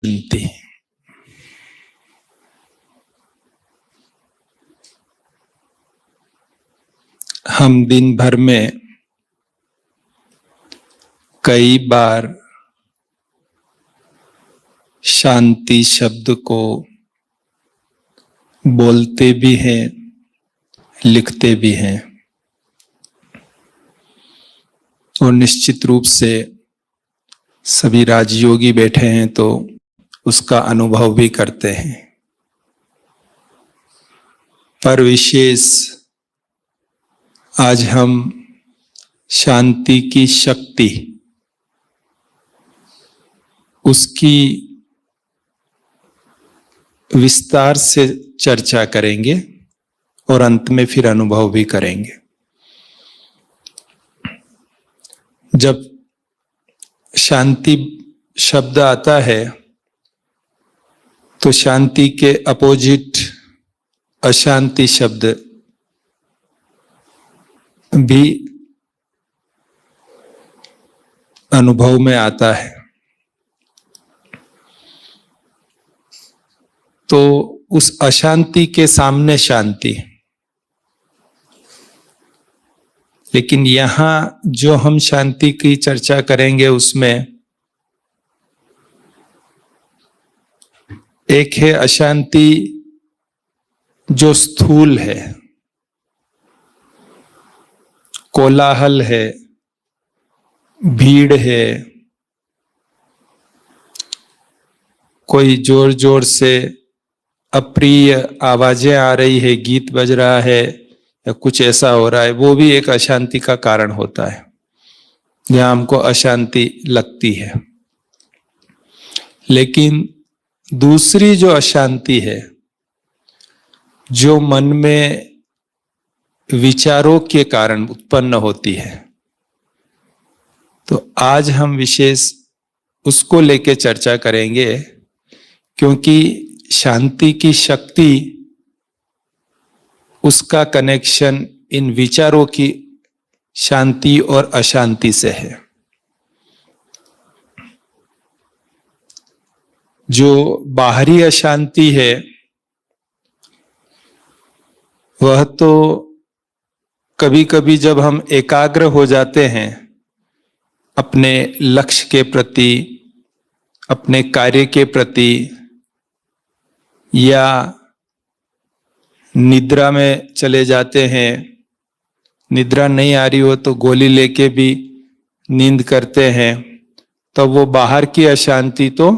शांति। हम दिन भर में कई बार शांति शब्द को बोलते भी हैं, लिखते भी हैं और निश्चित रूप से सभी राजयोगी बैठे हैं तो उसका अनुभव भी करते हैं। पर विशेष आज हम शांति की शक्ति, उसकी विस्तार से चर्चा करेंगे और अंत में फिर अनुभव भी करेंगे। जब शांति शब्द आता है तो शांति के अपोजिट अशांति शब्द भी अनुभव में आता है। तो उस अशांति के सामने शांति। लेकिन यहां जो हम शांति की चर्चा करेंगे उसमें एक है अशांति जो स्थूल है, कोलाहल है, भीड़ है, कोई जोर जोर से अप्रिय आवाजें आ रही है, गीत बज रहा है या कुछ ऐसा हो रहा है, वो भी एक अशांति का कारण होता है जहां हमको अशांति लगती है। लेकिन दूसरी जो अशांति है, जो मन में विचारों के कारण उत्पन्न होती है, तो आज हम विशेष उसको लेके चर्चा करेंगे, क्योंकि शांति की शक्ति, उसका कनेक्शन इन विचारों की शांति और अशांति से है। जो बाहरी अशांति है वह तो कभी कभी जब हम एकाग्र हो जाते हैं अपने लक्ष्य के प्रति, अपने कार्य के प्रति, या निद्रा में चले जाते हैं, निद्रा नहीं आ रही हो तो गोली लेके भी नींद करते हैं, तो वो बाहर की अशांति तो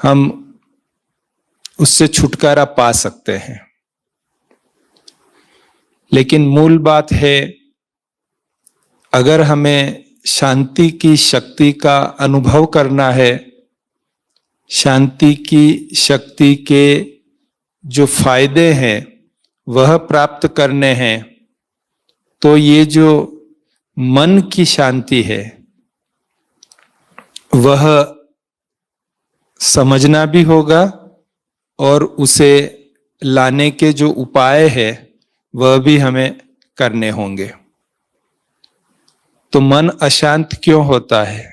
हम उससे छुटकारा पा सकते हैं। लेकिन मूल बात है, अगर हमें शांति की शक्ति का अनुभव करना है, शांति की शक्ति के जो फायदे हैं वह प्राप्त करने हैं, तो ये जो मन की शांति है वह समझना भी होगा और उसे लाने के जो उपाय है वह भी हमें करने होंगे। तो मन अशांत क्यों होता है?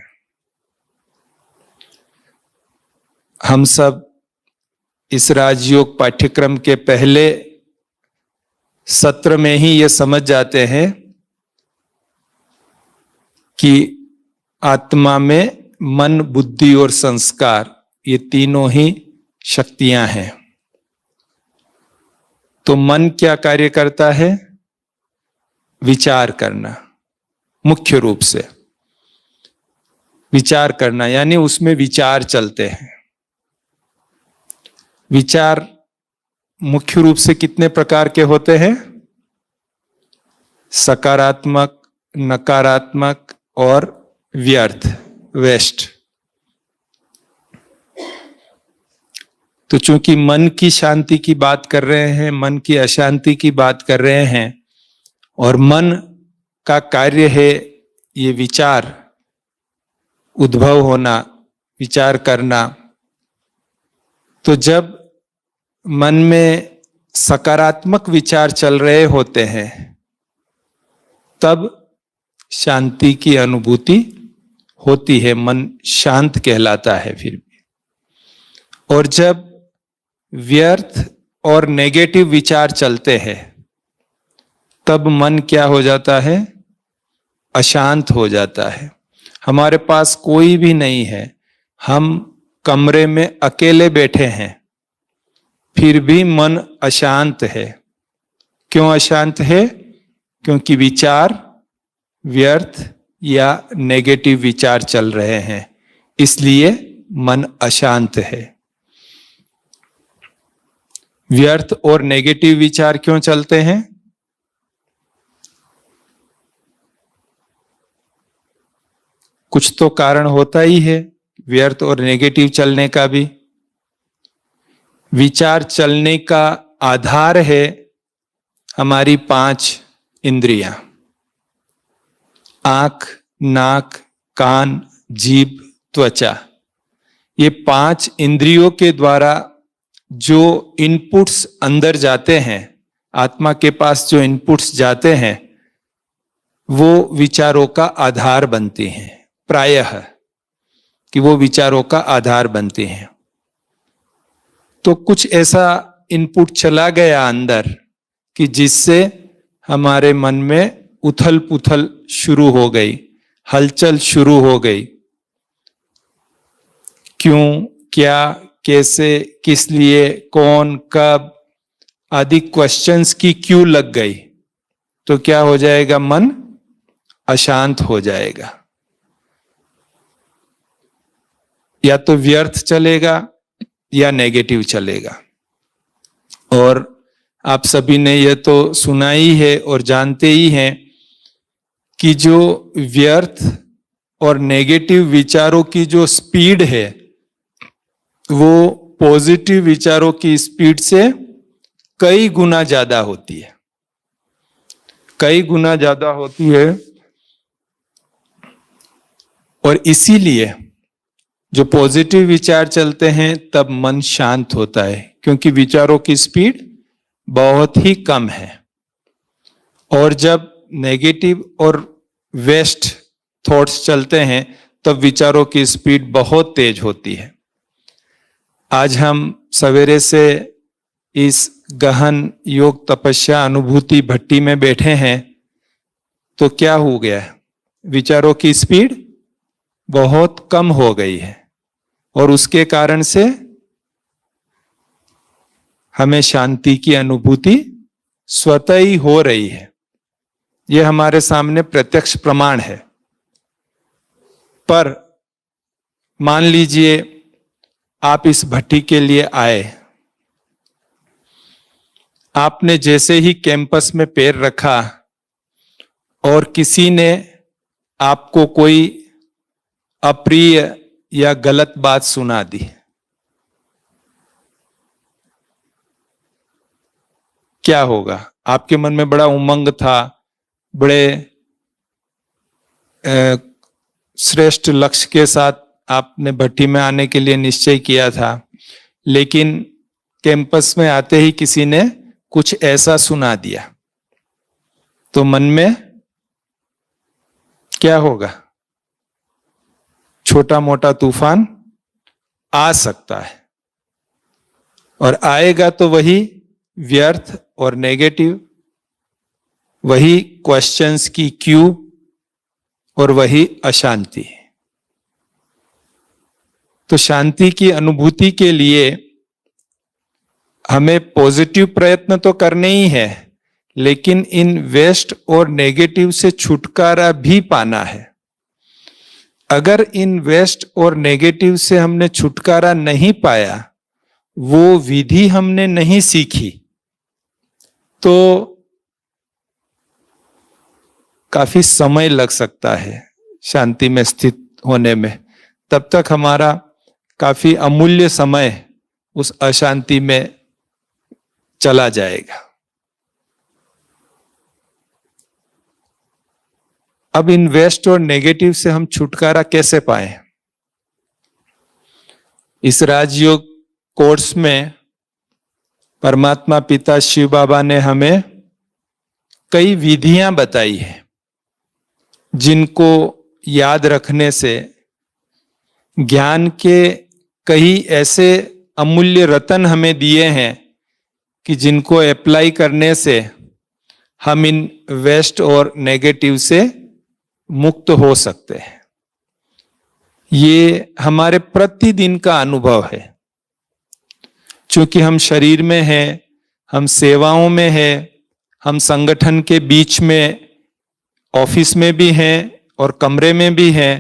हम सब इस राजयोग पाठ्यक्रम के पहले सत्र में ही ये समझ जाते हैं कि आत्मा में मन, बुद्धि और संस्कार, ये तीनों ही शक्तियां हैं। तो मन क्या कार्य करता है? विचार करना, मुख्य रूप से विचार करना, यानी उसमें विचार चलते हैं। विचार मुख्य रूप से कितने प्रकार के होते हैं? सकारात्मक, नकारात्मक और व्यर्थ, वेस्ट। तो चूंकि मन की शांति की बात कर रहे हैं, मन की अशांति की बात कर रहे हैं, और मन का कार्य है ये विचार, उद्भव होना, विचार करना, तो जब मन में सकारात्मक विचार चल रहे होते हैं तब शांति की अनुभूति होती है, मन शांत कहलाता है। फिर भी और जब व्यर्थ और नेगेटिव विचार चलते हैं तब मन क्या हो जाता है? अशांत हो जाता है। हमारे पास कोई भी नहीं है, हम कमरे में अकेले बैठे हैं, फिर भी मन अशांत है। क्यों अशांत है? क्योंकि विचार व्यर्थ या नेगेटिव विचार चल रहे हैं, इसलिए मन अशांत है। व्यर्थ और नेगेटिव विचार क्यों चलते हैं? कुछ तो कारण होता ही है व्यर्थ और नेगेटिव चलने का भी। विचार चलने का आधार है हमारी 5 इंद्रियां, आंख, नाक, कान, जीभ, त्वचा। ये 5 इंद्रियों के द्वारा जो इनपुट्स अंदर जाते हैं, आत्मा के पास जो इनपुट्स जाते हैं, वो विचारों का आधार बनती हैं। प्रायः कि वो विचारों का आधार बनती हैं। तो कुछ ऐसा इनपुट चला गया अंदर कि जिससे हमारे मन में उथल पुथल शुरू हो गई, हलचल शुरू हो गई। क्यों, क्या, कैसे, किस लिए, कौन, कब आदि क्वेश्चंस की क्यू लग गई, तो क्या हो जाएगा? मन अशांत हो जाएगा। या तो व्यर्थ चलेगा या नेगेटिव चलेगा। और आप सभी ने यह तो सुना ही है और जानते ही हैं कि जो व्यर्थ और नेगेटिव विचारों की जो स्पीड है वो पॉजिटिव विचारों की स्पीड से कई गुना ज्यादा होती है। कई गुना ज्यादा होती है। और इसीलिए जो पॉजिटिव विचार चलते हैं तब मन शांत होता है, क्योंकि विचारों की स्पीड बहुत ही कम है। और जब नेगेटिव और वेस्ट थॉट्स चलते हैं तब विचारों की स्पीड बहुत तेज होती है। आज हम सवेरे से इस गहन योग तपस्या अनुभूति भट्टी में बैठे हैं, तो क्या हो गया? विचारों की स्पीड बहुत कम हो गई है और उसके कारण से हमें शांति की अनुभूति स्वतः ही हो रही है। यह हमारे सामने प्रत्यक्ष प्रमाण है। पर मान लीजिए आप इस भट्टी के लिए आए, आपने जैसे ही कैंपस में पैर रखा और किसी ने आपको कोई अप्रिय या गलत बात सुना दी, क्या होगा? आपके मन में बड़ा उमंग था, बड़े श्रेष्ठ लक्ष्य के साथ आपने भट्टी में आने के लिए निश्चय किया था, लेकिन कैंपस में आते ही किसी ने कुछ ऐसा सुना दिया, तो मन में क्या होगा? छोटा मोटा तूफान आ सकता है। और आएगा तो वही व्यर्थ और नेगेटिव, वही क्वेश्चंस की क्यू और वही अशांति। तो शांति की अनुभूति के लिए हमें पॉजिटिव प्रयत्न तो करने ही है, लेकिन इन वेस्ट और नेगेटिव से छुटकारा भी पाना है। अगर इन वेस्ट और नेगेटिव से हमने छुटकारा नहीं पाया, वो विधि हमने नहीं सीखी, तो काफी समय लग सकता है शांति में स्थित होने में। तब तक हमारा काफी अमूल्य समय उस अशांति में चला जाएगा। अब इन वेस्ट और नेगेटिव से हम छुटकारा कैसे पाएं? इस राजयोग कोर्स में परमात्मा पिता शिव बाबा ने हमें कई विधियां बताई हैं, जिनको याद रखने से ज्ञान के कई ऐसे अमूल्य रत्न हमें दिए हैं कि जिनको अप्लाई करने से हम इन वेस्ट और नेगेटिव से मुक्त हो सकते हैं। ये हमारे प्रतिदिन का अनुभव है। क्योंकि हम शरीर में हैं, हम सेवाओं में हैं, हम संगठन के बीच में, ऑफिस में भी हैं और कमरे में भी हैं,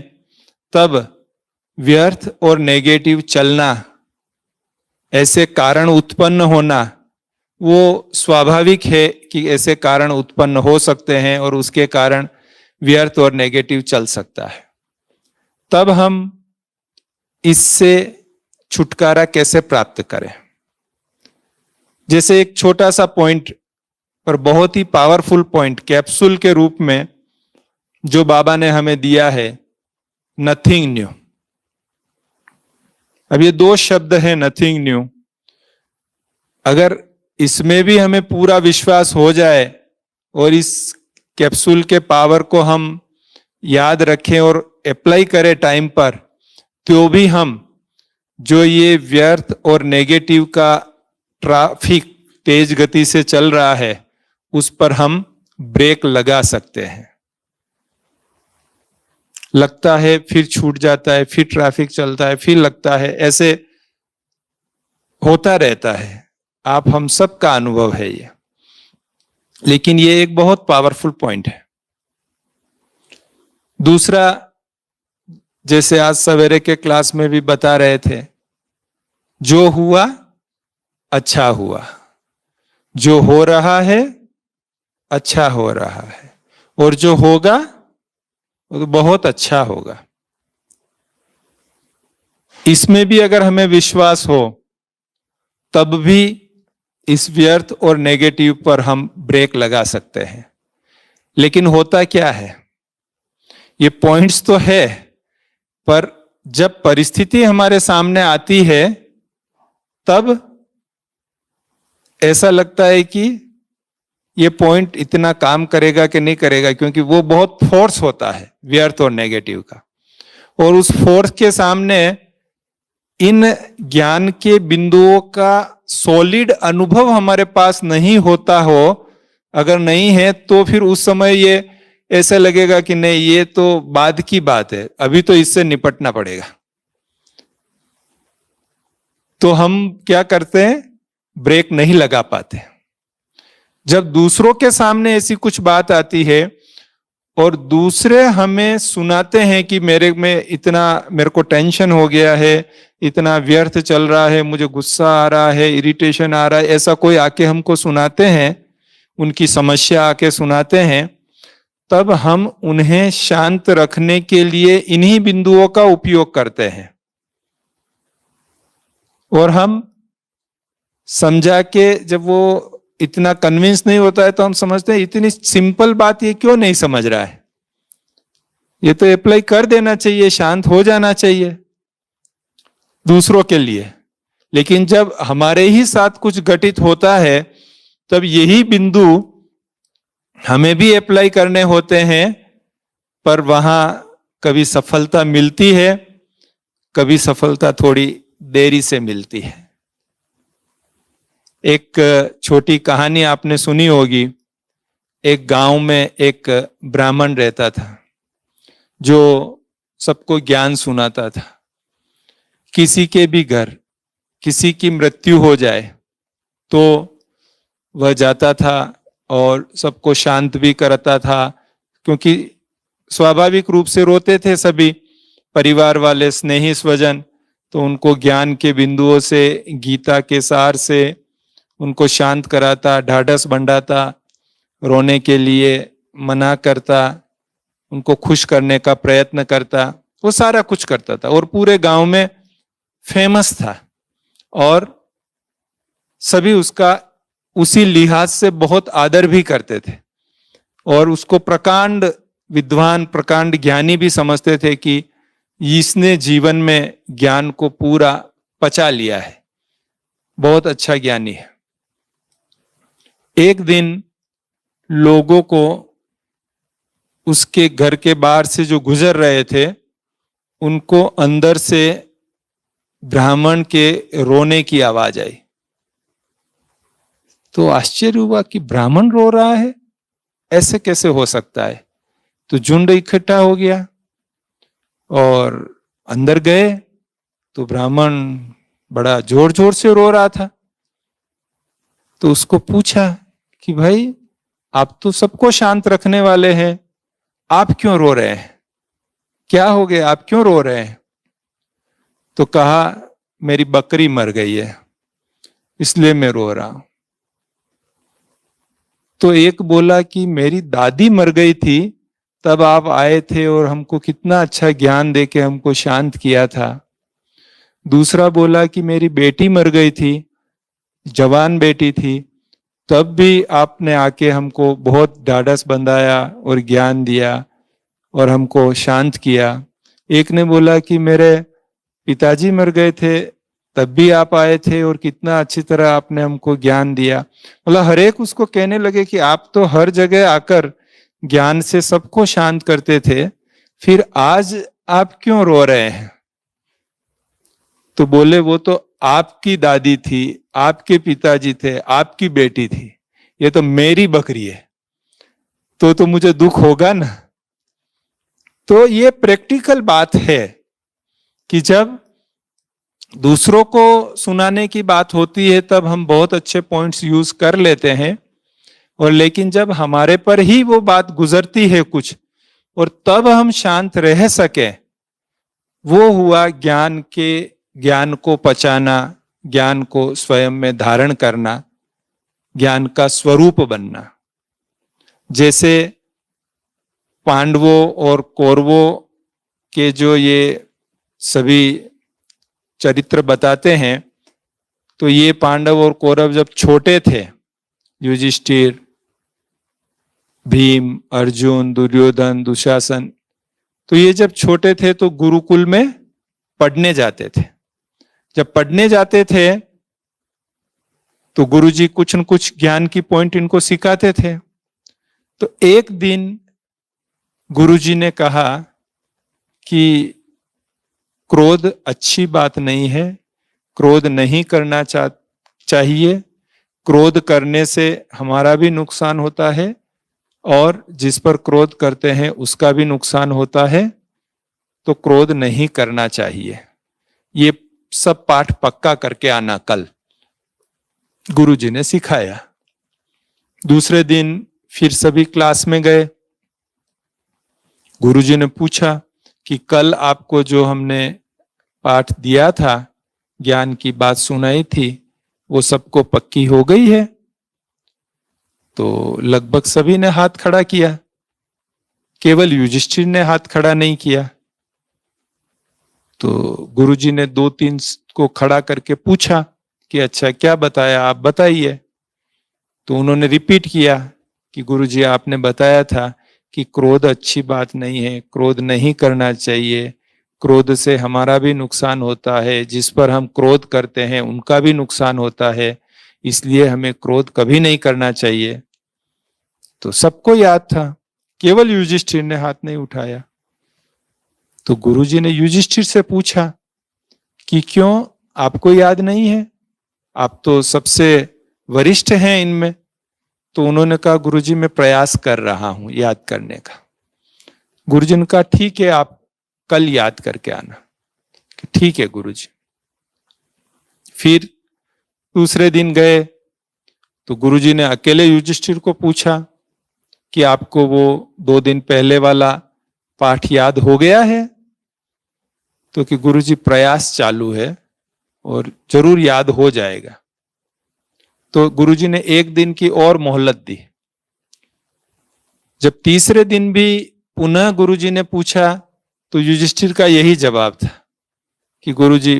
तब व्यर्थ और नेगेटिव चलना, ऐसे कारण उत्पन्न होना, वो स्वाभाविक है कि ऐसे कारण उत्पन्न हो सकते हैं और उसके कारण व्यर्थ और नेगेटिव चल सकता है। तब हम इससे छुटकारा कैसे प्राप्त करें? जैसे एक छोटा सा पॉइंट पर बहुत ही पावरफुल पॉइंट कैप्सूल के रूप में जो बाबा ने हमें दिया है, नथिंग न्यू। अब ये दो शब्द हैं, नथिंग न्यू। अगर इसमें भी हमें पूरा विश्वास हो जाए और इस कैप्सूल के पावर को हम याद रखें और अप्लाई करें टाइम पर, तो भी हम जो ये व्यर्थ और नेगेटिव का ट्रैफिक तेज गति से चल रहा है, उस पर हम ब्रेक लगा सकते हैं। लगता है फिर छूट जाता है, फिर ट्रैफिक चलता है, फिर लगता है, ऐसे होता रहता है। आप हम सब का अनुभव है ये। लेकिन ये एक बहुत पावरफुल पॉइंट है। दूसरा, जैसे आज सवेरे के क्लास में भी बता रहे थे, जो हुआ अच्छा हुआ, जो हो रहा है अच्छा हो रहा है, और जो होगा वो तो बहुत अच्छा होगा। इसमें भी अगर हमें विश्वास हो, तब भी इस व्यर्थ और नेगेटिव पर हम ब्रेक लगा सकते हैं। लेकिन होता क्या है, ये पॉइंट्स तो है, पर जब परिस्थिति हमारे सामने आती है, तब ऐसा लगता है कि ये पॉइंट इतना काम करेगा कि नहीं करेगा, क्योंकि वो बहुत फोर्स होता है व्यर्थ और नेगेटिव का। और उस फोर्स के सामने इन ज्ञान के बिंदुओं का सॉलिड अनुभव हमारे पास नहीं होता हो, अगर नहीं है तो फिर उस समय ये ऐसा लगेगा कि नहीं, ये तो बाद की बात है, अभी तो इससे निपटना पड़ेगा। तो हम क्या करते हैं, ब्रेक नहीं लगा पाते। जब दूसरों के सामने ऐसी कुछ बात आती है और दूसरे हमें सुनाते हैं कि मेरे को टेंशन हो गया है, इतना व्यर्थ चल रहा है, मुझे गुस्सा आ रहा है, इरिटेशन आ रहा है, ऐसा कोई आके हमको सुनाते हैं, उनकी समस्या आके सुनाते हैं, तब हम उन्हें शांत रखने के लिए इन्हीं बिंदुओं का उपयोग करते हैं। और हम समझा के, जब वो इतना कन्विंस नहीं होता है, तो हम समझते हैं इतनी सिंपल बात ये क्यों नहीं समझ रहा है, ये तो अप्लाई कर देना चाहिए, शांत हो जाना चाहिए दूसरों के लिए। लेकिन जब हमारे ही साथ कुछ घटित होता है, तब यही बिंदु हमें भी अप्लाई करने होते हैं, पर वहां कभी सफलता मिलती है, कभी सफलता थोड़ी देरी से मिलती है। एक छोटी कहानी आपने सुनी होगी। एक गांव में एक ब्राह्मण रहता था जो सबको ज्ञान सुनाता था। किसी के भी घर किसी की मृत्यु हो जाए तो वह जाता था और सबको शांत भी करता था, क्योंकि स्वाभाविक रूप से रोते थे सभी परिवार वाले, स्नेही स्वजन। तो उनको ज्ञान के बिंदुओं से, गीता के सार से उनको शांत कराता, ढाढ़स बंधाता, रोने के लिए मना करता, उनको खुश करने का प्रयत्न करता, वो सारा कुछ करता था और पूरे गांव में फेमस था। और सभी उसका उसी लिहाज से बहुत आदर भी करते थे और उसको प्रकांड विद्वान, प्रकांड ज्ञानी भी समझते थे कि इसने जीवन में ज्ञान को पूरा पचा लिया है, बहुत अच्छा ज्ञानी है। एक दिन लोगों को उसके घर के बाहर से जो गुजर रहे थे, उनको अंदर से ब्राह्मण के रोने की आवाज आई। तो आश्चर्य हुआ कि ब्राह्मण रो रहा है, ऐसे कैसे हो सकता है। तो झुंड इकट्ठा हो गया और अंदर गए तो ब्राह्मण बड़ा जोर जोर से रो रहा था। तो उसको पूछा कि भाई, आप तो सबको शांत रखने वाले हैं, आप क्यों रो रहे हैं, क्या हो गया, आप क्यों रो रहे हैं। तो कहा, मेरी बकरी मर गई है इसलिए मैं रो रहा हूं। तो एक बोला कि मेरी दादी मर गई थी तब आप आए थे और हमको कितना अच्छा ज्ञान देके हमको शांत किया था। दूसरा बोला कि मेरी बेटी मर गई थी, जवान बेटी थी, तब भी आपने आके हमको बहुत ढाढ़स बंधाया और ज्ञान दिया और हमको शांत किया। एक ने बोला कि मेरे पिताजी मर गए थे तब भी आप आए थे और कितना अच्छी तरह आपने हमको ज्ञान दिया। मतलब हर एक उसको कहने लगे कि आप तो हर जगह आकर ज्ञान से सबको शांत करते थे, फिर आज आप क्यों रो रहे हैं। तो बोले, वो तो आपकी दादी थी, आपके पिताजी थे, आपकी बेटी थी, ये तो मेरी बकरी है, तो मुझे दुख होगा ना। तो ये प्रैक्टिकल बात है कि जब दूसरों को सुनाने की बात होती है तब हम बहुत अच्छे पॉइंट्स यूज कर लेते हैं, और लेकिन जब हमारे पर ही वो बात गुजरती है कुछ और तब हम शांत रह सके, वो हुआ ज्ञान को पचाना, ज्ञान को स्वयं में धारण करना, ज्ञान का स्वरूप बनना। जैसे पांडवों और कौरवों के जो ये सभी चरित्र बताते हैं, तो ये पांडव और कौरव जब छोटे थे, युधिष्ठिर, भीम, अर्जुन, दुर्योधन, दुशासन, तो ये जब छोटे थे तो गुरुकुल में पढ़ने जाते थे। जब पढ़ने जाते थे तो गुरुजी कुछ न कुछ ज्ञान की पॉइंट इनको सिखाते थे। तो एक दिन गुरुजी ने कहा कि क्रोध अच्छी बात नहीं है, क्रोध नहीं करना चाहिए, क्रोध करने से हमारा भी नुकसान होता है और जिस पर क्रोध करते हैं उसका भी नुकसान होता है, तो क्रोध नहीं करना चाहिए। ये सब पाठ पक्का करके आना कल, गुरुजी ने सिखाया। दूसरे दिन फिर सभी क्लास में गए। गुरुजी ने पूछा कि कल आपको जो हमने पाठ दिया था, ज्ञान की बात सुनाई थी, वो सबको पक्की हो गई है। तो लगभग सभी ने हाथ खड़ा किया, केवल युधिष्ठिर ने हाथ खड़ा नहीं किया। तो गुरुजी ने 2-3 को खड़ा करके पूछा कि अच्छा क्या बताया, आप बताइए। तो उन्होंने रिपीट किया कि गुरुजी आपने बताया था कि क्रोध अच्छी बात नहीं है, क्रोध नहीं करना चाहिए, क्रोध से हमारा भी नुकसान होता है, जिस पर हम क्रोध करते हैं उनका भी नुकसान होता है, इसलिए हमें क्रोध कभी नहीं करना चाहिए। तो सबको याद था, केवल युधिष्ठिर ने हाथ नहीं उठाया। तो गुरुजी ने युधिष्ठिर से पूछा कि क्यों, आपको याद नहीं है, आप तो सबसे वरिष्ठ हैं इनमें। तो उन्होंने कहा, गुरुजी मैं प्रयास कर रहा हूं याद करने का। गुरुजी ने कहा, ठीक है, आप कल याद करके आना। ठीक है गुरुजी। फिर दूसरे दिन गए तो गुरुजी ने अकेले युधिष्ठिर को पूछा कि आपको वो 2 दिन पहले वाला पाठ याद हो गया है। तो कि गुरुजी प्रयास चालू है और जरूर याद हो जाएगा। तो गुरुजी ने 1 दिन की और मोहलत दी। जब तीसरे दिन भी पुनः गुरुजी ने पूछा तो युधिष्ठिर का यही जवाब था कि गुरुजी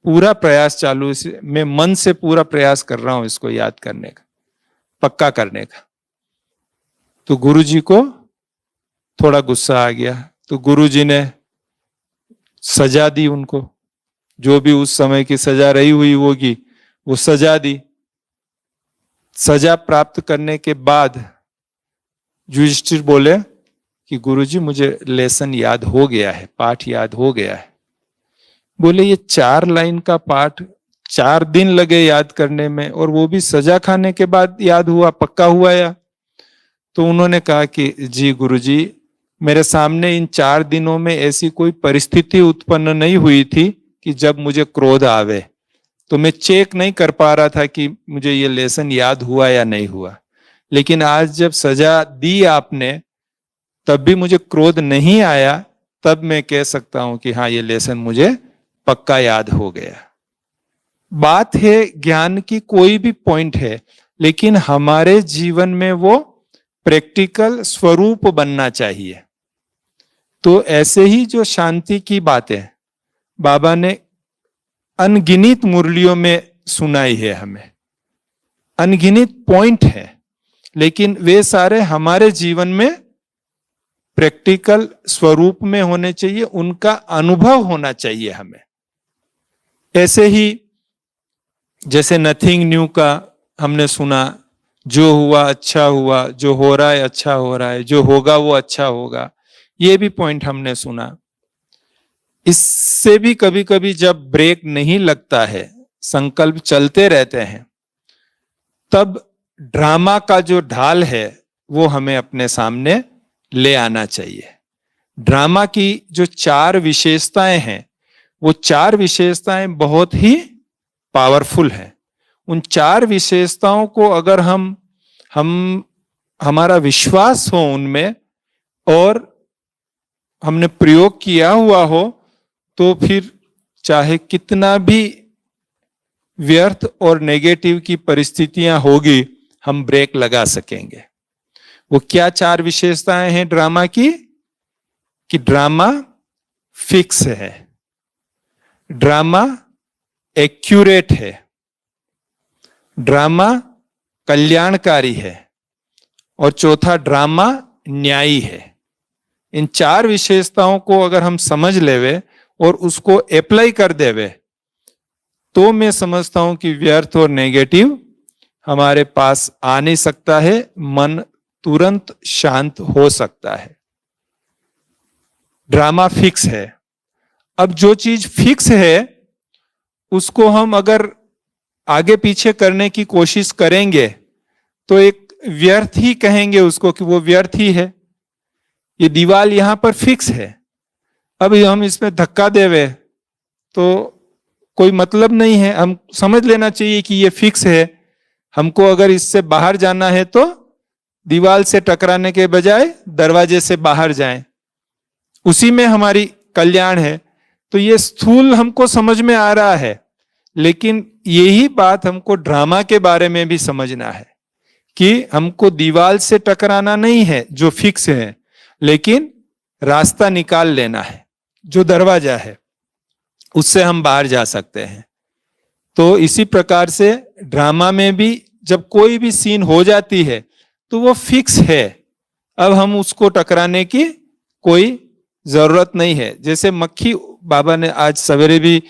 पूरा प्रयास चालू, मैं मन से पूरा प्रयास कर रहा हूं इसको याद करने का, पक्का करने का। तो गुरुजी को थोड़ा गुस्सा आ गया, तो गुरुजी ने सजा दी उनको, जो भी उस समय की सजा रही हुई होगी वो सजा दी। सजा प्राप्त करने के बाद युधिष्ठिर बोले कि गुरुजी मुझे लेसन याद हो गया है, पाठ याद हो गया है। बोले ये 4 लाइन का पाठ 4 दिन लगे याद करने में, और वो भी सजा खाने के बाद याद हुआ, पक्का हुआ या? तो उन्होंने कहा कि जी गुरुजी, मेरे सामने इन 4 दिनों में ऐसी कोई परिस्थिति उत्पन्न नहीं हुई थी कि जब मुझे क्रोध आवे, तो मैं चेक नहीं कर पा रहा था कि मुझे ये लेसन याद हुआ या नहीं हुआ। लेकिन आज जब सजा दी आपने, तब भी मुझे क्रोध नहीं आया, तब मैं कह सकता हूं कि हाँ, ये लेसन मुझे पक्का याद हो गया। बात है ज्ञान की, कोई भी पॉइंट है, लेकिन हमारे जीवन में वो प्रैक्टिकल स्वरूप बनना चाहिए। तो ऐसे ही जो शांति की बातें बाबा ने अनगिनत मुरलियों में सुनाई है, हमें अनगिनत पॉइंट है, लेकिन वे सारे हमारे जीवन में प्रैक्टिकल स्वरूप में होने चाहिए, उनका अनुभव होना चाहिए हमें। ऐसे ही जैसे नथिंग न्यू का हमने सुना, जो हुआ अच्छा हुआ, जो हो रहा है अच्छा हो रहा है, जो होगा वो अच्छा होगा, ये भी पॉइंट हमने सुना। इससे भी कभी कभी जब ब्रेक नहीं लगता है, संकल्प चलते रहते हैं, तब ड्रामा का जो ढाल है वो हमें अपने सामने ले आना चाहिए। ड्रामा की जो 4 विशेषताएं हैं, वो 4 विशेषताएं बहुत ही पावरफुल हैं। उन 4 विशेषताओं को अगर हम हमारा विश्वास हो उनमें और हमने प्रयोग किया हुआ हो, तो फिर चाहे कितना भी व्यर्थ और नेगेटिव की परिस्थितियां होगी, हम ब्रेक लगा सकेंगे। वो क्या 4 विशेषताएं हैं ड्रामा की? कि ड्रामा फिक्स है, ड्रामा एक्यूरेट है, ड्रामा कल्याणकारी है, और चौथा ड्रामा न्यायी है। इन 4 विशेषताओं को अगर हम समझ लेवे और उसको अप्लाई कर देवे, तो मैं समझता हूं कि व्यर्थ और नेगेटिव हमारे पास आ नहीं सकता है, मन तुरंत शांत हो सकता है। ड्रामा फिक्स है। अब जो चीज फिक्स है उसको हम अगर आगे पीछे करने की कोशिश करेंगे तो एक व्यर्थ ही कहेंगे उसको कि वो व्यर्थ ही है। ये दीवार यहां पर फिक्स है, अब हम इसमें धक्का देवे तो कोई मतलब नहीं है। हम समझ लेना चाहिए कि ये फिक्स है, हमको अगर इससे बाहर जाना है तो दीवार से टकराने के बजाय दरवाजे से बाहर जाएं, उसी में हमारी कल्याण है। तो ये स्थूल हमको समझ में आ रहा है, लेकिन यही बात हमको ड्रामा के बारे में भी समझना है कि हमको दीवार से टकराना नहीं है जो फिक्स है, लेकिन रास्ता निकाल लेना है, जो दरवाजा है उससे हम बाहर जा सकते हैं। तो इसी प्रकार से ड्रामा में भी जब कोई भी सीन हो जाती है तो वो फिक्स है, अब हम उसको टकराने की कोई जरूरत नहीं है। जैसे मक्खी, बाबा ने आज सवेरे भी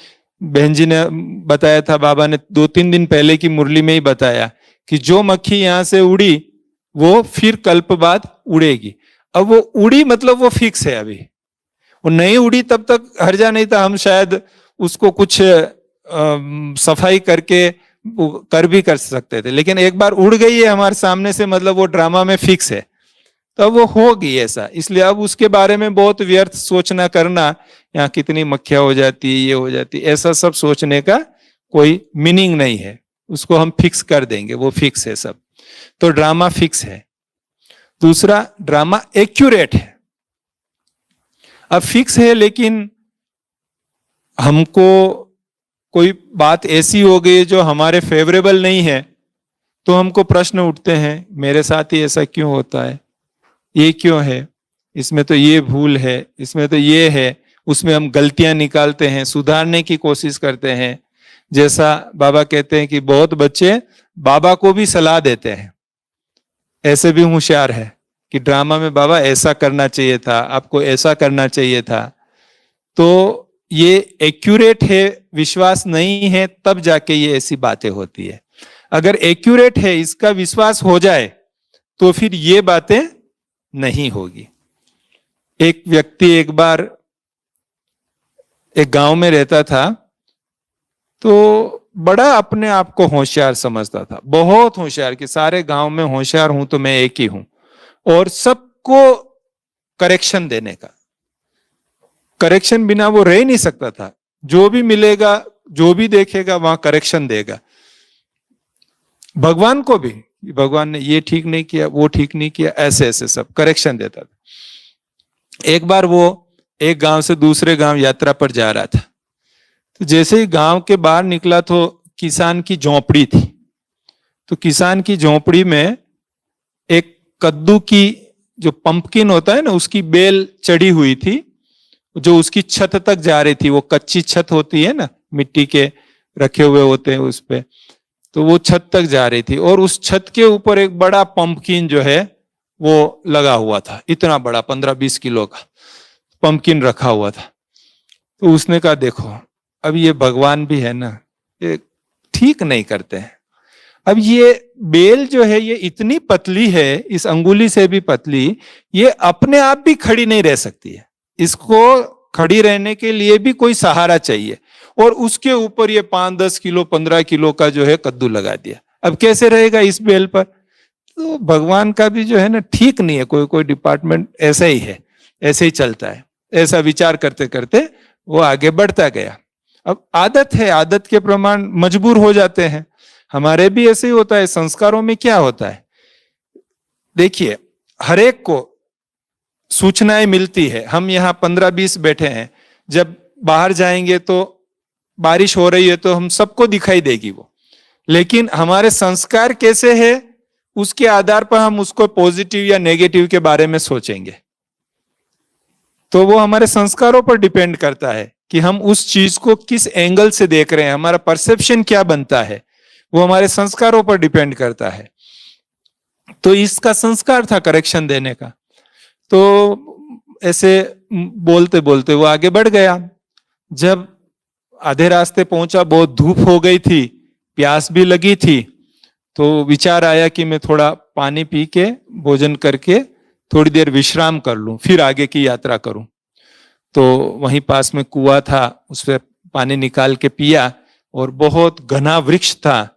बहन जी ने बताया था, बाबा ने 2-3 दिन पहले की मुरली में ही बताया कि जो मक्खी यहां से उड़ी वो फिर कल्प बाद उड़ेगी। अब वो उड़ी मतलब वो फिक्स है, अभी वो नहीं उड़ी तब तक हर्जा नहीं था, हम शायद उसको कुछ सफाई करके कर सकते थे, लेकिन एक बार उड़ गई है हमारे सामने से, मतलब वो ड्रामा में फिक्स है, तब वो होगी ऐसा। इसलिए अब उसके बारे में बहुत व्यर्थ सोचना करना, यहाँ कितनी मक्खियां हो जाती है, ये हो जाती है, ऐसा सब सोचने का कोई मीनिंग नहीं है। उसको हम फिक्स कर देंगे, वो फिक्स है सब। तो ड्रामा फिक्स है। दूसरा, ड्रामा एक्यूरेट है। अब फिक्स है लेकिन हमको कोई बात ऐसी हो गई जो हमारे फेवरेबल नहीं है, तो हमको प्रश्न उठते हैं, मेरे साथ ही ऐसा क्यों होता है, ये क्यों है, इसमें तो ये भूल है, इसमें तो ये है। उसमें हम गलतियां निकालते हैं, सुधारने की कोशिश करते हैं। जैसा बाबा कहते हैं कि बहुत बच्चे बाबा को भी सलाह देते हैं, ऐसे भी होशियार है कि ड्रामा में बाबा ऐसा करना चाहिए था, आपको ऐसा करना चाहिए था। तो ये एक्यूरेट है, विश्वास नहीं है, तब जाके ये ऐसी बातें होती है। अगर एक्यूरेट है, इसका विश्वास हो जाए, तो फिर ये बातें नहीं होगी। एक व्यक्ति एक बार एक गांव में रहता था, तो बड़ा अपने आप को होशियार समझता था, बहुत होशियार, कि सारे गांव में होशियार हूं तो मैं एक ही हूं, और सबको करेक्शन देने का, करेक्शन बिना वो रह ही नहीं सकता था। जो भी मिलेगा, जो भी देखेगा वहां करेक्शन देगा। भगवान को भी, भगवान ने ये ठीक नहीं किया, वो ठीक नहीं किया, ऐसे ऐसे सब करेक्शन देता था। एक बार वो एक गांव से दूसरे गांव यात्रा पर जा रहा था, तो जैसे ही गांव के बाहर निकला तो किसान की झोंपड़ी थी। तो किसान की झोंपड़ी में एक कद्दू की, जो पंपकिन होता है ना, उसकी बेल चढ़ी हुई थी, जो उसकी छत तक जा रही थी। वो कच्ची छत होती है ना, मिट्टी के रखे हुए होते हैं उस पे, तो वो छत तक जा रही थी, और उस छत के ऊपर एक बड़ा पंपकिन जो है वो लगा हुआ था, इतना बड़ा 15-20 किलो का पंपकिन रखा हुआ था। तो उसने कहा देखो, अब ये भगवान भी है ना, ये ठीक नहीं करते हैं। अब ये बेल जो है ये इतनी पतली है, इस अंगुली से भी पतली, ये अपने आप भी खड़ी नहीं रह सकती है, इसको खड़ी रहने के लिए भी कोई सहारा चाहिए, और उसके ऊपर ये 5-10 किलो 15 किलो का जो है कद्दू लगा दिया। अब कैसे रहेगा इस बेल पर? तो भगवान का भी जो है ना ठीक नहीं है, कोई कोई डिपार्टमेंट ऐसा ही है, ऐसे ही चलता है। ऐसा विचार करते करते वो आगे बढ़ता गया। अब आदत है, आदत के प्रमाण मजबूर हो जाते हैं। हमारे भी ऐसे ही होता है। संस्कारों में क्या होता है, देखिए, हरेक को सूचनाएं मिलती है। हम यहाँ 15-20 बैठे हैं, जब बाहर जाएंगे तो बारिश हो रही है तो हम सबको दिखाई देगी वो, लेकिन हमारे संस्कार कैसे है उसके आधार पर हम उसको पॉजिटिव या नेगेटिव के बारे में सोचेंगे। तो वो हमारे संस्कारों पर डिपेंड करता है कि हम उस चीज को किस एंगल से देख रहे हैं, हमारा परसेप्शन क्या बनता है, वो हमारे संस्कारों पर डिपेंड करता है। तो इसका संस्कार था करेक्शन देने का। तो ऐसे बोलते बोलते वो आगे बढ़ गया। जब आधे रास्ते पहुंचा, बहुत धूप हो गई थी, प्यास भी लगी थी, तो विचार आया कि मैं थोड़ा पानी पी के, भोजन करके थोड़ी देर विश्राम कर लूं, फिर आगे की यात्रा करूं। तो वहीं पास में कुआं था, उससे पानी निकाल के पिया, और बहुत घना वृक्ष था,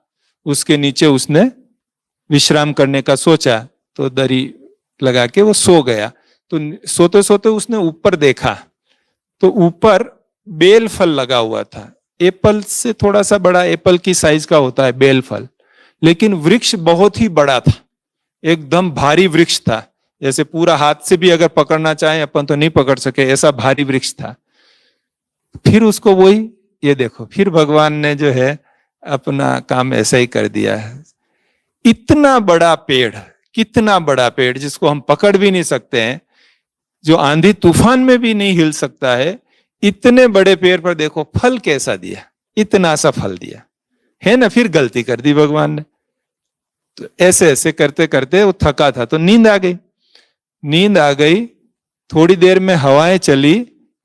उसके नीचे उसने विश्राम करने का सोचा, तो दरी लगा के वो सो गया। तो सोते सोते उसने ऊपर देखा, तो ऊपर बेल फल लगा हुआ था। एप्पल से थोड़ा सा बड़ा, एप्पल की साइज का होता है बेल फल, लेकिन वृक्ष बहुत ही बड़ा था, एकदम भारी वृक्ष था, जैसे पूरा हाथ से भी अगर पकड़ना चाहे अपन तो नहीं पकड़ सके, ऐसा भारी वृक्ष था। फिर उसको वही, ये देखो, फिर भगवान ने जो है अपना काम ऐसा ही कर दिया है। इतना बड़ा पेड़, कितना बड़ा पेड़ जिसको हम पकड़ भी नहीं सकते हैं, जो आंधी तूफान में भी नहीं हिल सकता है, इतने बड़े पेड़ पर देखो फल कैसा दिया, इतना सा फल दिया है ना। फिर गलती कर दी भगवान ने। तो ऐसे ऐसे करते करते वो थका था, तो नींद आ गई। नींद आ गई, थोड़ी देर में हवाएं चली,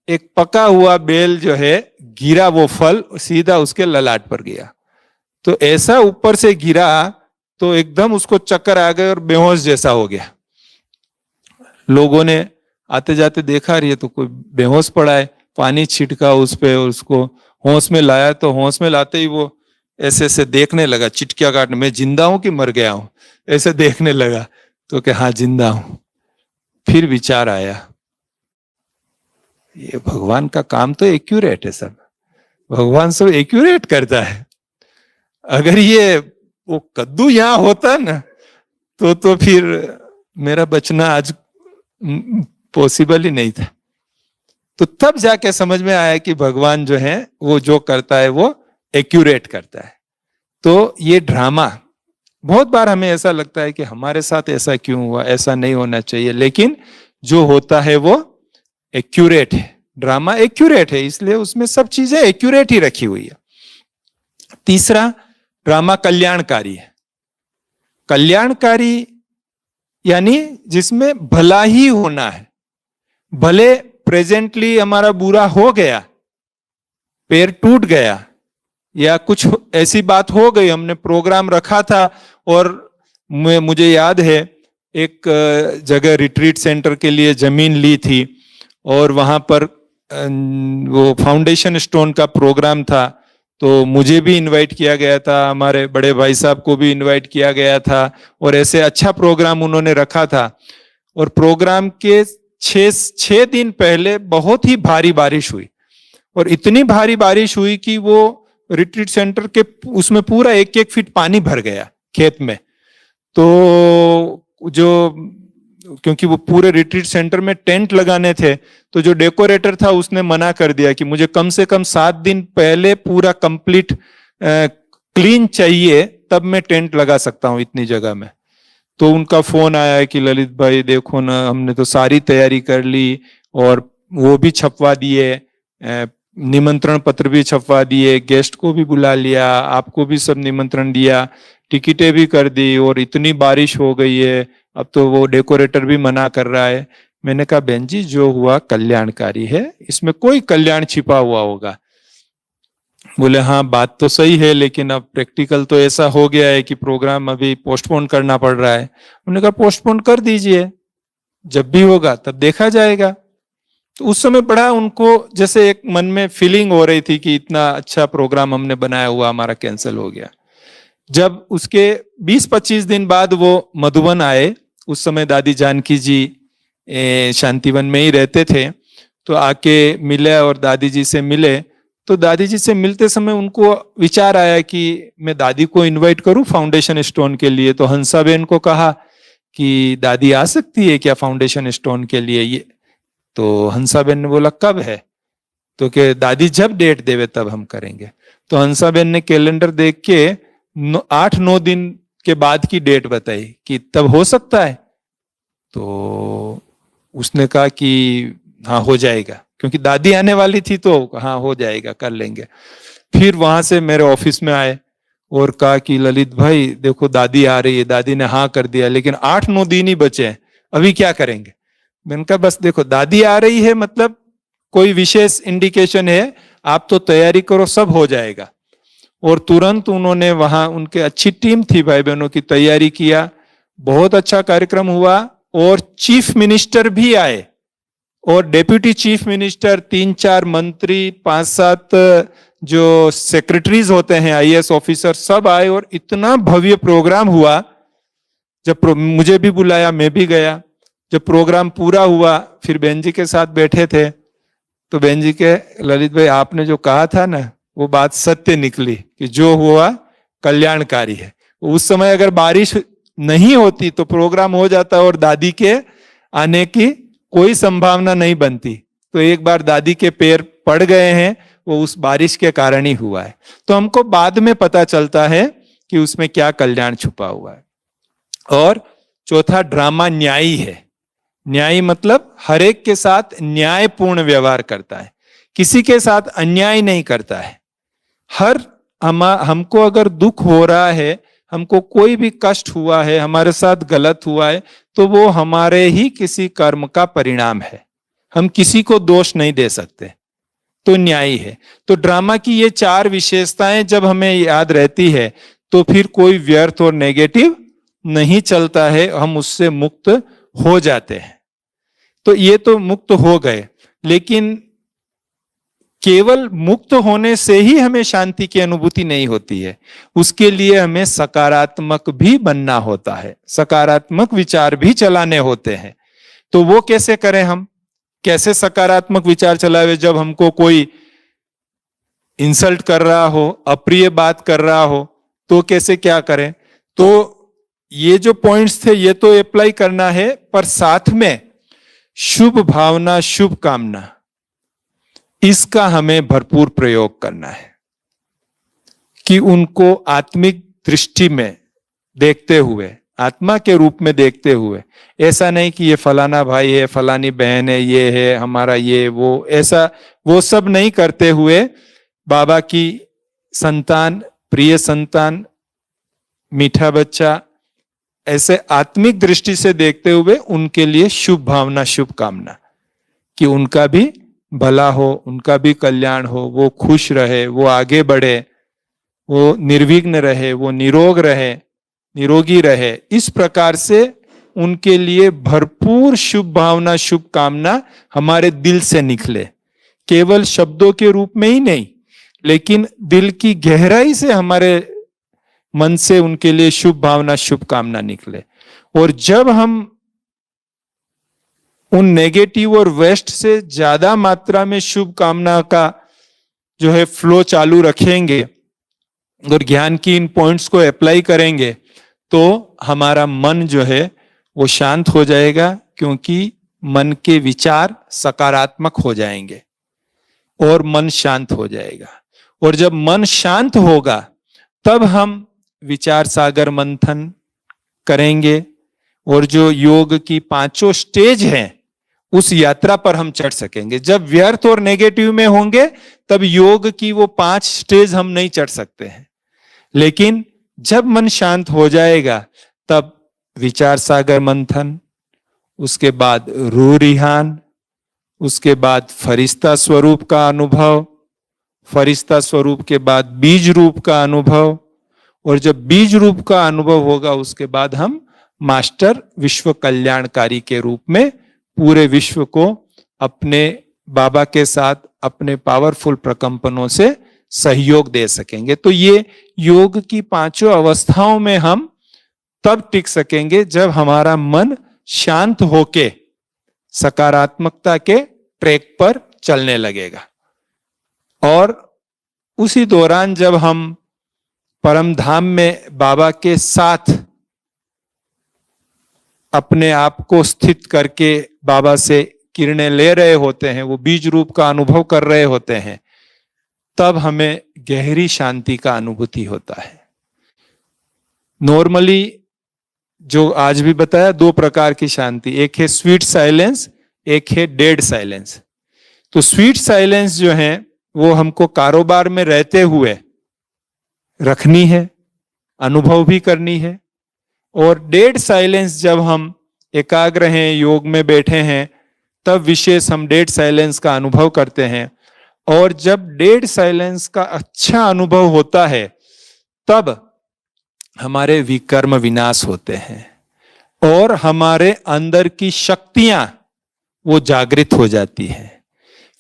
एक पका हुआ बेल जो है गिरा, वो फल सीधा उसके ललाट पर गया। तो ऐसा ऊपर से गिरा तो एकदम उसको चक्कर आ गए और बेहोश जैसा हो गया। लोगों ने आते जाते देखा, ये तो कोई बेहोश पड़ा है, पानी छिटका उस पे, उसको होश में लाया। तो होश में लाते ही वो ऐसे ऐसे देखने लगा, चिटकिया काटने, मैं जिंदा हूं कि मर गया हूं, ऐसे देखने लगा। तो कि हाँ जिंदा हूं। फिर विचार आया, ये भगवान का काम तो एक्यूरेट है, सब भगवान सब एक्यूरेट करता है। अगर ये वो कद्दू यहां होता ना, तो फिर मेरा बचना आज पॉसिबल ही नहीं था। तो तब जाके समझ में आया कि भगवान जो है वो जो करता है वो एक्यूरेट करता है। तो ये ड्रामा, बहुत बार हमें ऐसा लगता है कि हमारे साथ ऐसा क्यों हुआ, ऐसा नहीं होना चाहिए, लेकिन जो होता है वो एक्यूरेट है। ड्रामा एक्यूरेट है, इसलिए उसमें सब चीजें एक्यूरेट ही रखी हुई है। तीसरा, ड्रामा कल्याणकारी है। कल्याणकारी यानी जिसमें भला ही होना है। भले प्रेजेंटली हमारा बुरा हो गया, पैर टूट गया, या कुछ ऐसी बात हो गई, हमने प्रोग्राम रखा था, और मुझे याद है एक जगह रिट्रीट सेंटर के लिए जमीन ली थी, और वहां पर वो फाउंडेशन स्टोन का प्रोग्राम था, तो मुझे भी इनवाइट किया गया था, हमारे बड़े भाई साहब को भी इनवाइट किया गया था, और ऐसे अच्छा प्रोग्राम उन्होंने रखा था। और प्रोग्राम के 6 दिन पहले बहुत ही भारी बारिश हुई, और इतनी भारी बारिश हुई कि वो रिट्रीट सेंटर के उसमें पूरा 1-1 फीट पानी भर गया खेत में। तो जो, क्योंकि वो पूरे रिट्रीट सेंटर में टेंट लगाने थे, तो जो डेकोरेटर था उसने मना कर दिया कि मुझे कम से कम 7 दिन पहले पूरा कंप्लीट क्लीन चाहिए, तब मैं टेंट लगा सकता हूं इतनी जगह में। तो उनका फोन आया कि ललित भाई देखो ना, हमने तो सारी तैयारी कर ली, और वो भी छपवा दिए, निमंत्रण पत्र भी छपवा दिए, गेस्ट को भी बुला लिया, आपको भी सब निमंत्रण दिया, टिकटें भी कर दी, और इतनी बारिश हो गई है, अब तो वो डेकोरेटर भी मना कर रहा है। मैंने कहा बहन जी, जो हुआ कल्याणकारी है, इसमें कोई कल्याण छिपा हुआ होगा। बोले हाँ बात तो सही है, लेकिन अब प्रैक्टिकल तो ऐसा हो गया है कि प्रोग्राम अभी पोस्टपोन करना पड़ रहा है। उन्होंने कहा पोस्टपोन कर दीजिए, जब भी होगा तब देखा जाएगा। तो उस समय बड़ा उनको जैसे एक मन में फीलिंग हो रही थी कि इतना अच्छा प्रोग्राम हमने बनाया हुआ हमारा कैंसिल हो गया। जब उसके 20-25 दिन बाद वो मधुबन आए, उस समय दादी जानकी जी शांतिवन में ही रहते थे, तो आके मिले और दादी जी से मिले। तो दादी जी से मिलते समय उनको विचार आया कि मैं दादी को इनवाइट करूं फाउंडेशन स्टोन के लिए। तो हंसाबेन को कहा कि दादी आ सकती है क्या फाउंडेशन स्टोन के लिए? ये तो हंसाबेन ने बोला कब है? तो कि दादी जब डेट देवे तब हम करेंगे। तो हंसाबेन ने कैलेंडर देख के 8-9 दिन के बाद की डेट बताई कि तब हो सकता है। तो उसने कहा कि हाँ हो जाएगा, क्योंकि दादी आने वाली थी, तो हाँ हो जाएगा, कर लेंगे। फिर वहां से मेरे ऑफिस में आए और कहा कि ललित भाई देखो दादी आ रही है, दादी ने हाँ कर दिया, लेकिन 8-9 दिन ही बचे हैं, अभी क्या करेंगे? मैंने कहा बस देखो दादी आ रही है, मतलब कोई विशेष इंडिकेशन है, आप तो तैयारी करो, सब हो जाएगा। और तुरंत उन्होंने वहां, उनके अच्छी टीम थी भाई बहनों की, तैयारी किया, बहुत अच्छा कार्यक्रम हुआ। और चीफ मिनिस्टर भी आए, और डेप्यूटी चीफ मिनिस्टर, 3-4 मंत्री, 5-7 जो सेक्रेटरीज होते हैं, आईएएस ऑफिसर, सब आए, और इतना भव्य प्रोग्राम हुआ। जब मुझे भी बुलाया, मैं भी गया। जब प्रोग्राम पूरा हुआ, फिर बहन जी के साथ बैठे थे, तो बहन जी के, ललित भाई आपने जो कहा था ना, वो बात सत्य निकली कि जो हुआ कल्याणकारी है। उस समय अगर बारिश नहीं होती तो प्रोग्राम हो जाता और दादी के आने की कोई संभावना नहीं बनती। तो एक बार दादी के पैर पड़ गए हैं, वो उस बारिश के कारण ही हुआ है। तो हमको बाद में पता चलता है कि उसमें क्या कल्याण छुपा हुआ है। और चौथा, ड्रामा न्यायी है। न्यायी मतलब हर एक के साथ न्यायपूर्ण व्यवहार करता है, किसी के साथ अन्याय नहीं करता है। हमको अगर दुख हो रहा है, हमको कोई भी कष्ट हुआ है, हमारे साथ गलत हुआ है, तो वो हमारे ही किसी कर्म का परिणाम है, हम किसी को दोष नहीं दे सकते, तो न्यायी है। तो ड्रामा की ये 4 विशेषताएं जब हमें याद रहती है, तो फिर कोई व्यर्थ और नेगेटिव नहीं चलता है, हम उससे मुक्त हो जाते हैं। तो ये तो मुक्त हो गए, लेकिन केवल मुक्त होने से ही हमें शांति की अनुभूति नहीं होती है, उसके लिए हमें सकारात्मक भी बनना होता है, सकारात्मक विचार भी चलाने होते हैं। तो वो कैसे करें? हम कैसे सकारात्मक विचार चलावे? जब हमको कोई इंसल्ट कर रहा हो, अप्रिय बात कर रहा हो, तो कैसे क्या करें? तो ये जो पॉइंट्स थे ये तो अप्लाई करना है, पर साथ में शुभ भावना, शुभ कामना, इसका हमें भरपूर प्रयोग करना है कि उनको आत्मिक दृष्टि में देखते हुए, आत्मा के रूप में देखते हुए, ऐसा नहीं कि ये फलाना भाई है, फलानी बहन है, ये है हमारा ये वो, ऐसा वो सब नहीं करते हुए, बाबा की संतान, प्रिय संतान, मीठा बच्चा, ऐसे आत्मिक दृष्टि से देखते हुए उनके लिए शुभ भावना, शुभ कामना कि उनका भी भला हो, उनका भी कल्याण हो, वो खुश रहे, वो आगे बढ़े, वो निर्विघ्न रहे, वो निरोग रहे, निरोगी रहे। इस प्रकार से उनके लिए भरपूर शुभ भावना, शुभ कामना हमारे दिल से निकले केवल शब्दों के रूप में ही नहीं, लेकिन दिल की गहराई से हमारे मन से उनके लिए शुभ भावना, शुभकामना निकले। और जब हम उन नेगेटिव और वेस्ट से ज्यादा मात्रा में शुभकामना का जो है फ्लो चालू रखेंगे और ज्ञान की इन पॉइंट्स को अप्लाई करेंगे, तो हमारा मन जो है वो शांत हो जाएगा, क्योंकि मन के विचार सकारात्मक हो जाएंगे और मन शांत हो जाएगा। और जब मन शांत होगा तब हम विचार सागर मंथन करेंगे, और जो योग की 5 स्टेज हैं उस यात्रा पर हम चढ़ सकेंगे। जब व्यर्थ और नेगेटिव में होंगे तब योग की वो 5 स्टेज हम नहीं चढ़ सकते हैं, लेकिन जब मन शांत हो जाएगा तब विचार सागर मंथन, उसके बाद रूह रिहान, उसके बाद फरिश्ता स्वरूप का अनुभव, फरिश्ता स्वरूप के बाद बीज रूप का अनुभव, और जब बीज रूप का अनुभव होगा उसके बाद हम मास्टर विश्व कल्याणकारी के रूप में पूरे विश्व को अपने बाबा के साथ अपने पावरफुल प्रकंपनों से सहयोग दे सकेंगे। तो ये योग की 5 अवस्थाओं में हम तब टिक सकेंगे जब हमारा मन शांत होके सकारात्मकता के ट्रैक पर चलने लगेगा। और उसी दौरान जब हम परम धाम में बाबा के साथ अपने आप को स्थित करके बाबा से किरणें ले रहे होते हैं, वो बीज रूप का अनुभव कर रहे होते हैं, तब हमें गहरी शांति का अनुभूति होता है। नॉर्मली जो आज भी बताया 2 प्रकार की शांति, एक है स्वीट साइलेंस, एक है डेड साइलेंस। तो स्वीट साइलेंस जो है वो हमको कारोबार में रहते हुए रखनी है, अनुभव भी करनी है। और डेड साइलेंस जब हम एकाग्र हैं, योग में बैठे हैं, तब विशेष हम डेड साइलेंस का अनुभव करते हैं। और जब डेड साइलेंस का अच्छा अनुभव होता है तब हमारे विकर्म विनाश होते हैं और हमारे अंदर की शक्तियां वो जागृत हो जाती हैं।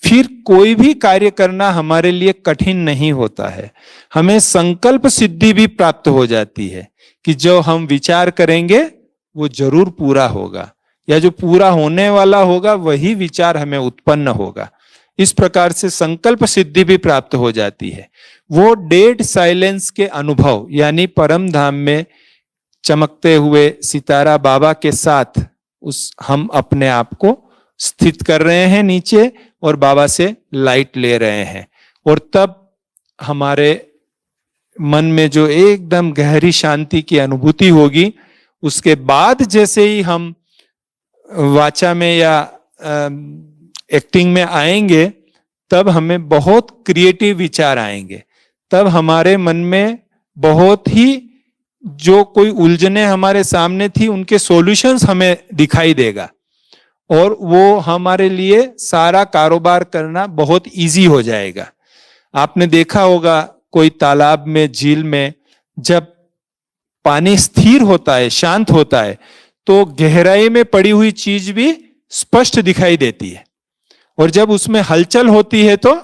फिर कोई भी कार्य करना हमारे लिए कठिन नहीं होता है। हमें संकल्प सिद्धि भी प्राप्त हो जाती है कि जो हम विचार करेंगे वो जरूर पूरा होगा, या जो पूरा होने वाला होगा वही विचार हमें उत्पन्न होगा। इस प्रकार से संकल्प सिद्धि भी प्राप्त हो जाती है। वो डेड साइलेंस के अनुभव, यानी परम धाम में चमकते हुए सितारा बाबा के साथ उस हम अपने आप को स्थित कर रहे हैं नीचे और बाबा से लाइट ले रहे हैं। और तब हमारे मन में जो एकदम गहरी शांति की अनुभूति होगी, उसके बाद जैसे ही हम वाचा में या एक्टिंग में आएंगे तब हमें बहुत क्रिएटिव विचार आएंगे। तब हमारे मन में बहुत ही जो कोई उलझने हमारे सामने थी उनके सॉल्यूशंस हमें दिखाई देगा, और वो हमारे लिए सारा कारोबार करना बहुत इजी हो जाएगा। आपने देखा होगा कोई तालाब में, झील में जब पानी स्थिर होता है, शांत होता है, तो गहराई में पड़ी हुई चीज भी स्पष्ट दिखाई देती है, और जब उसमें हलचल होती है तो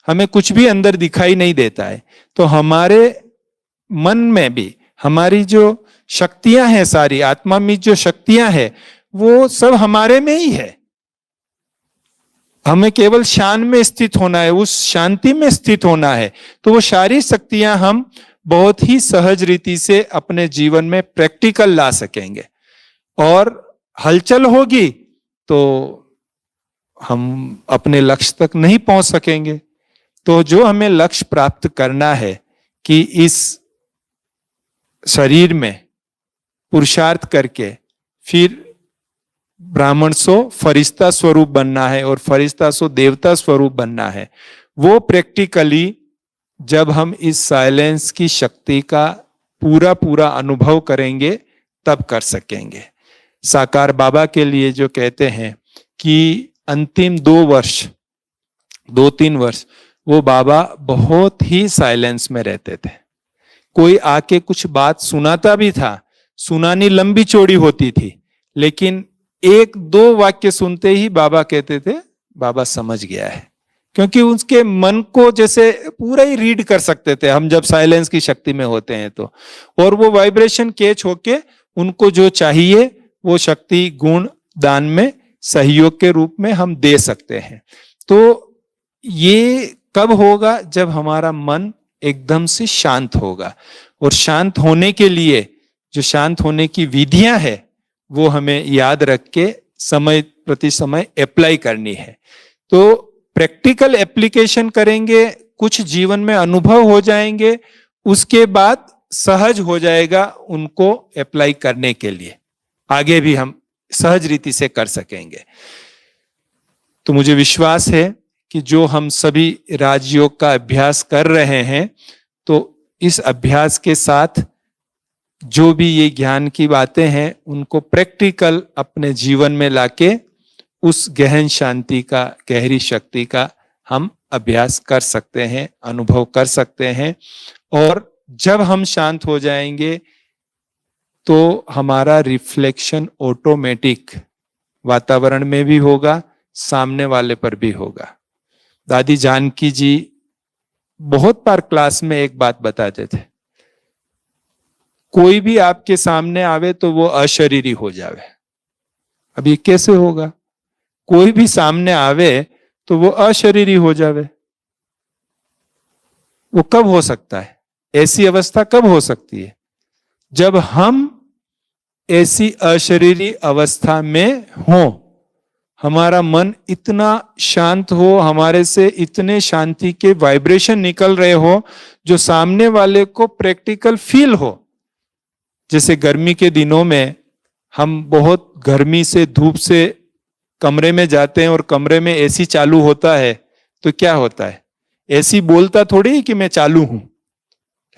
हमें कुछ भी अंदर दिखाई नहीं देता है। तो हमारे मन में भी हमारी जो शक्तियां हैं, सारी आत्मा में जो शक्तियां हैं, वो सब हमारे में ही है। हमें केवल शान में स्थित होना है, उस शांति में स्थित होना है। तो वो सारी शक्तियां हम बहुत ही सहज रीति से अपने जीवन में प्रैक्टिकल ला सकेंगे। और हलचल होगी तो हम अपने लक्ष्य तक नहीं पहुंच सकेंगे। तो जो हमें लक्ष्य प्राप्त करना है कि इस शरीर में पुरुषार्थ करके फिर ब्राह्मण सो फरिश्ता स्वरूप बनना है और फरिश्ता सो देवता स्वरूप बनना है, वो प्रैक्टिकली जब हम इस साइलेंस की शक्ति का पूरा पूरा अनुभव करेंगे तब कर सकेंगे। साकार बाबा के लिए जो कहते हैं कि अंतिम 2-3 वर्ष वो बाबा बहुत ही साइलेंस में रहते थे। कोई आके कुछ बात सुनाता भी था, सुनानी लंबी चौड़ी होती थी, लेकिन 1-2 वाक्य सुनते ही बाबा कहते थे बाबा समझ गया है, क्योंकि उसके मन को जैसे पूरा ही रीड कर सकते थे हम जब साइलेंस की शक्ति में होते हैं तो, और वो वाइब्रेशन कैच होके उनको जो चाहिए वो शक्ति गुण दान में सहयोग के रूप में हम दे सकते हैं। तो ये कब होगा? जब हमारा मन एकदम से शांत होगा। और शांत होने के लिए जो शांत होने की विधियां है वो हमें याद रख के समय प्रति समय अप्लाई करनी है। तो प्रैक्टिकल एप्लीकेशन करेंगे, कुछ जीवन में अनुभव हो जाएंगे, उसके बाद सहज हो जाएगा उनको अप्लाई करने के लिए, आगे भी हम सहज रीति से कर सकेंगे। तो मुझे विश्वास है कि जो हम सभी राजयोग का अभ्यास कर रहे हैं, तो इस अभ्यास के साथ जो भी ये ज्ञान की बातें हैं उनको प्रैक्टिकल अपने जीवन में लाके उस गहन शांति का, गहरी शक्ति का हम अभ्यास कर सकते हैं, अनुभव कर सकते हैं। और जब हम शांत हो जाएंगे तो हमारा रिफ्लेक्शन ऑटोमेटिक वातावरण में भी होगा, सामने वाले पर भी होगा। दादी जानकी जी बहुत बार क्लास में एक बात बताते थे, कोई भी आपके सामने आवे तो वो अशरीरी हो जावे। अब ये कैसे होगा? कोई भी सामने आवे तो वो अशरीरी हो जावे, वो कब हो सकता है? ऐसी अवस्था कब हो सकती है? जब हम ऐसी अशरीरी अवस्था में हो, हमारा मन इतना शांत हो, हमारे से इतने शांति के वाइब्रेशन निकल रहे हो जो सामने वाले को प्रैक्टिकल फील हो। जैसे गर्मी के दिनों में हम बहुत गर्मी से, धूप से कमरे में जाते हैं और कमरे में एसी चालू होता है तो क्या होता है? एसी बोलता थोड़ी ही कि मैं चालू हूं।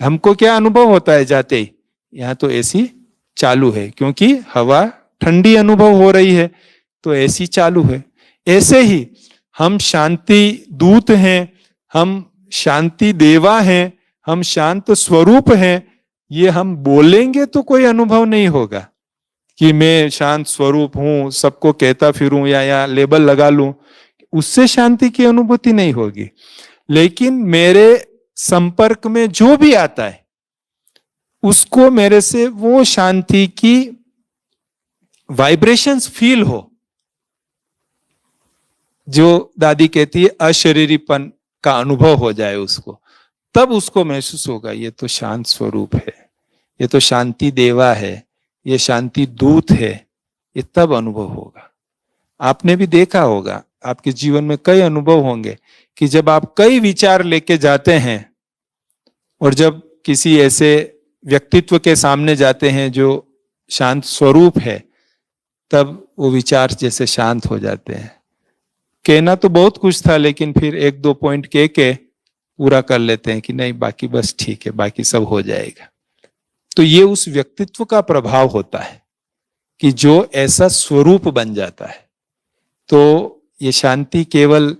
हमको क्या अनुभव होता है जाते ही? यहां तो एसी चालू है, क्योंकि हवा ठंडी अनुभव हो रही है तो एसी चालू है। ऐसे ही हम शांति दूत हैं, हम शांति देवा हैं, हम शांत स्वरूप हैं। ये हम बोलेंगे तो कोई अनुभव नहीं होगा कि मैं शांत स्वरूप हूं, सबको कहता फिरूं या लेबल लगा लूं, उससे शांति की अनुभूति नहीं होगी। लेकिन मेरे संपर्क में जो भी आता है उसको मेरे से वो शांति की वाइब्रेशंस फील हो, जो दादी कहती है अशरीरीपन का अनुभव हो जाए उसको, तब उसको महसूस होगा ये तो शांत स्वरूप है, ये तो शांति देवा है, ये शांति दूत है। ये तब अनुभव होगा। आपने भी देखा होगा, आपके जीवन में कई अनुभव होंगे कि जब आप कई विचार लेके जाते हैं और जब किसी ऐसे व्यक्तित्व के सामने जाते हैं जो शांत स्वरूप है, तब वो विचार जैसे शांत हो जाते हैं। कहना तो बहुत कुछ था लेकिन फिर एक दो पॉइंट कह के पूरा कर लेते हैं कि नहीं बाकी बस ठीक है, बाकी सब हो जाएगा। तो ये उस व्यक्तित्व का प्रभाव होता है कि जो ऐसा स्वरूप बन जाता है। तो ये शांति केवल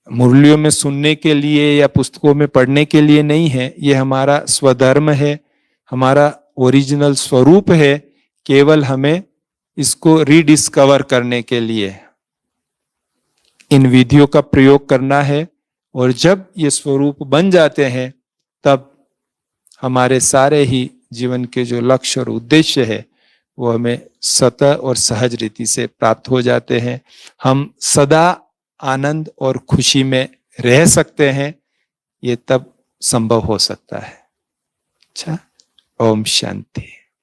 मुरलियों में सुनने के लिए या पुस्तकों में पढ़ने के लिए नहीं है, ये हमारा स्वधर्म है, हमारा ओरिजिनल स्वरूप है। केवल हमें इसको रीडिस्कवर करने के लिए इन विधियों का प्रयोग करना है। और जब ये स्वरूप बन जाते हैं तब हमारे सारे ही जीवन के जो लक्ष्य और उद्देश्य है वो हमें सतह और सहज रीति से प्राप्त हो जाते हैं। हम सदा आनंद और खुशी में रह सकते हैं। ये तब संभव हो सकता है। अच्छा, ओम शांति।